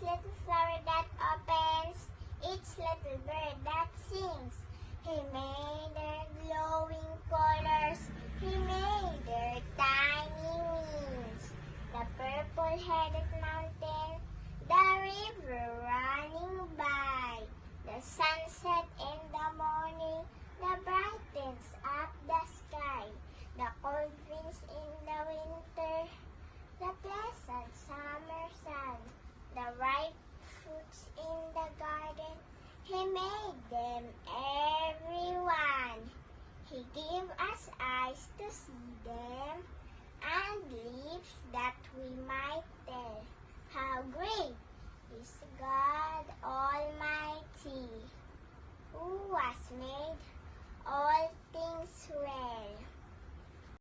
little flower that opens, each little bird that sings. He made their glowing colors, he made their tiny wings. The purple-headed mountain, the river running by, the sunset in the morning, that brightens up the sky, the cold winds in the winter, the pleasant summer sun, the ripe fruits in the garden, he made them everyone. He gave us eyes to see them, and lips that we might tell how great is God Almighty, who has made all things well.